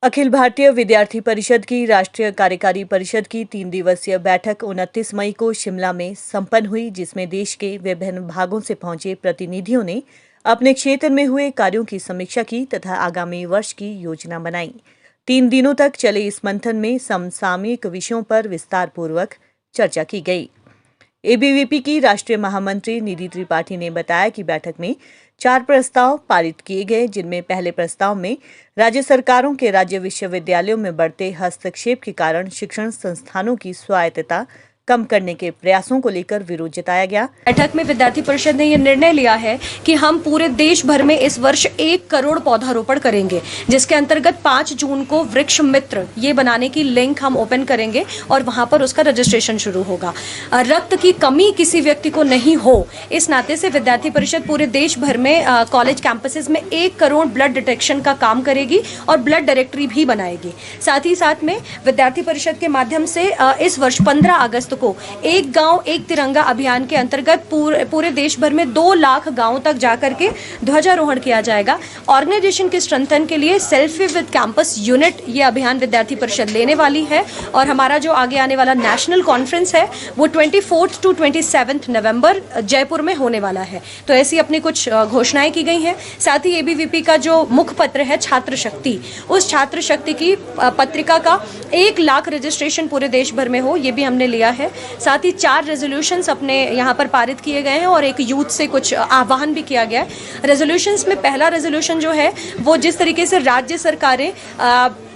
अखिल भारतीय विद्यार्थी परिषद की राष्ट्रीय कार्यकारी परिषद की 3 दिवसीय बैठक 29 मई को शिमला में संपन्न हुई, जिसमें देश के विभिन्न भागों से पहुंचे प्रतिनिधियों ने अपने क्षेत्र में हुए कार्यों की समीक्षा की तथा आगामी वर्ष की योजना बनाई। 3 दिनों तक चले इस मंथन में समसामयिक विषयों पर विस्तार पूर्वक चर्चा की गई। एबीवीपी की राष्ट्रीय महामंत्री निधि त्रिपाठी ने बताया कि बैठक में 4 प्रस्ताव पारित किए गए, जिनमें पहले प्रस्ताव में राज्य सरकारों के राज्य विश्वविद्यालयों में बढ़ते हस्तक्षेप के कारण शिक्षण संस्थानों की स्वायत्तता कम करने के प्रयासों को लेकर विरोध जताया गया। बैठक में विद्यार्थी परिषद ने यह निर्णय लिया है कि हम पूरे देश भर में इस वर्ष 1 करोड़ पौधारोपण करेंगे, जिसके अंतर्गत 5 जून को वृक्ष मित्र ये बनाने की लिंक हम ओपन करेंगे और वहां पर उसका रजिस्ट्रेशन शुरू होगा। रक्त की कमी किसी व्यक्ति को नहीं हो, इस नाते से विद्यार्थी परिषद पूरे देश भर में कॉलेज कैंपसेस में 1 करोड़ ब्लड डिटेक्शन का काम करेगी और ब्लड डायरेक्टरी भी बनाएगी। साथ ही साथ में विद्यार्थी परिषद के माध्यम से इस वर्ष 15 अगस्त को एक गांव एक तिरंगा अभियान के अंतर्गत पूरे देश भर में 2 लाख गांवों तक जाकर के ध्वजारोहण किया जाएगा। ऑर्गेनाइजेशन के स्ट्रेंथन के लिए सेल्फी विद कैंपस यूनिट ये अभियान विद्यार्थी परिषद लेने वाली है और हमारा जो आगे आने वाला नेशनल कॉन्फ्रेंस है वो 24 टू 27 नवंबर जयपुर में होने वाला है। तो ऐसी अपनी कुछ घोषणाएं की गई हैं। साथ ही एबीवीपी का जो मुखपत्र है छात्र शक्ति, उस छात्र शक्ति की पत्रिका का 1 लाख रजिस्ट्रेशन पूरे देश भर में हो, ये भी हमने लिया है। साथ ही 4 रेजोल्यूशंस अपने यहाँ पर पारित किए गए हैं और एक यूथ से कुछ आह्वान भी किया गया है। रेजोल्यूशंस में पहला रेजोल्यूशन जो है वो जिस तरीके से राज्य सरकारें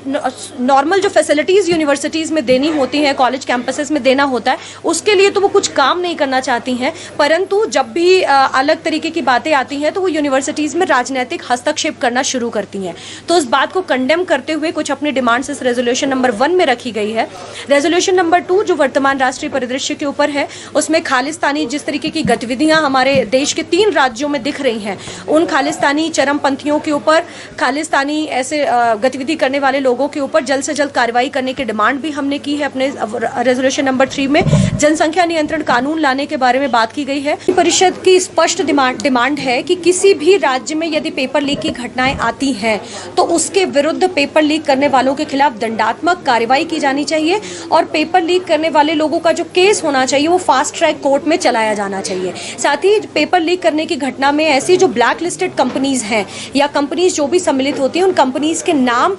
नॉर्मल जो फैसिलिटीज़ यूनिवर्सिटीज़ में देनी होती हैं, कॉलेज कैंपसेस में देना होता है, उसके लिए तो वो कुछ काम नहीं करना चाहती हैं, परंतु जब भी अलग तरीके की बातें आती हैं तो वो यूनिवर्सिटीज़ में राजनीतिक हस्तक्षेप करना शुरू करती हैं। तो उस बात को कंडेम करते हुए कुछ अपनी डिमांड्स इस रेजोल्यूशन नंबर 1 में रखी गई है। रेजोल्यूशन नंबर 2 जो वर्तमान राष्ट्रीय परिदृश्य के ऊपर है, उसमें खालिस्तानी जिस तरीके की गतिविधियाँ हमारे देश के 3 राज्यों में दिख रही हैं, उन खालिस्तानी चरमपंथियों के ऊपर, खालिस्तानी ऐसे गतिविधि करने वाले लोगों के ऊपर जल्द से जल्द कार्रवाई करने की डिमांड भी हमने की है। अपने रेजोल्यूशन नंबर 3 में जनसंख्या नियंत्रण कानून लाने के बारे में बात की गई है। परिषद की स्पष्ट डिमांड है कि किसी भी राज्य में यदि पेपर लीक की घटनाएं आती हैं तो उसके विरुद्ध पेपर लीक करने वालों के खिलाफ दंडात्मक कार्रवाई की जानी चाहिए और पेपर लीक करने वाले लोगों का जो केस होना चाहिए वो फास्ट ट्रैक कोर्ट में चलाया जाना चाहिए। साथ ही पेपर लीक करने की घटना में ऐसी जो ब्लैक लिस्टेड कंपनीज हैं या कंपनीज जो भी सम्मिलित होती हैं, उन कंपनीज के नाम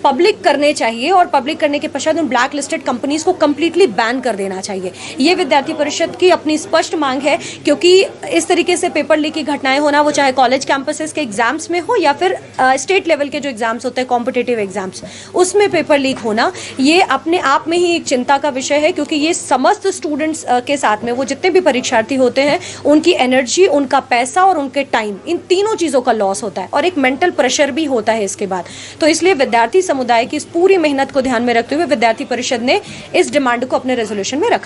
पब्लिक करने चाहिए और पब्लिक करने के पश्चात उन ब्लैक लिस्टेड कंपनीज को कंप्लीटली बैन कर देना चाहिए। ये विद्यार्थी परिषद की अपनी स्पष्ट मांग है, क्योंकि इस तरीके से पेपर लीक की घटनाएं होना, वो चाहे कॉलेज कैंपसेस के एग्जाम्स में हो या फिर स्टेट लेवल के जो एग्जाम्स होते हैं, कॉम्पिटिटिव एग्जाम्स, उसमें पेपर लीक होना, ये अपने आप में ही एक चिंता का विषय है, क्योंकि ये समस्त स्टूडेंट्स के साथ में वो जितने भी परीक्षार्थी होते हैं उनकी एनर्जी, उनका पैसा और उनके टाइम, इन तीनों चीज़ों का लॉस होता है और एक मेंटल प्रेशर भी होता है इसके बाद। तो इसलिए विद्यार्थी समुदाय की इस पूरी मेहनत को ध्यान में रखते हुए विद्यार्थी परिषद ने इस डिमांड को अपने रेजोल्यूशन में रखा।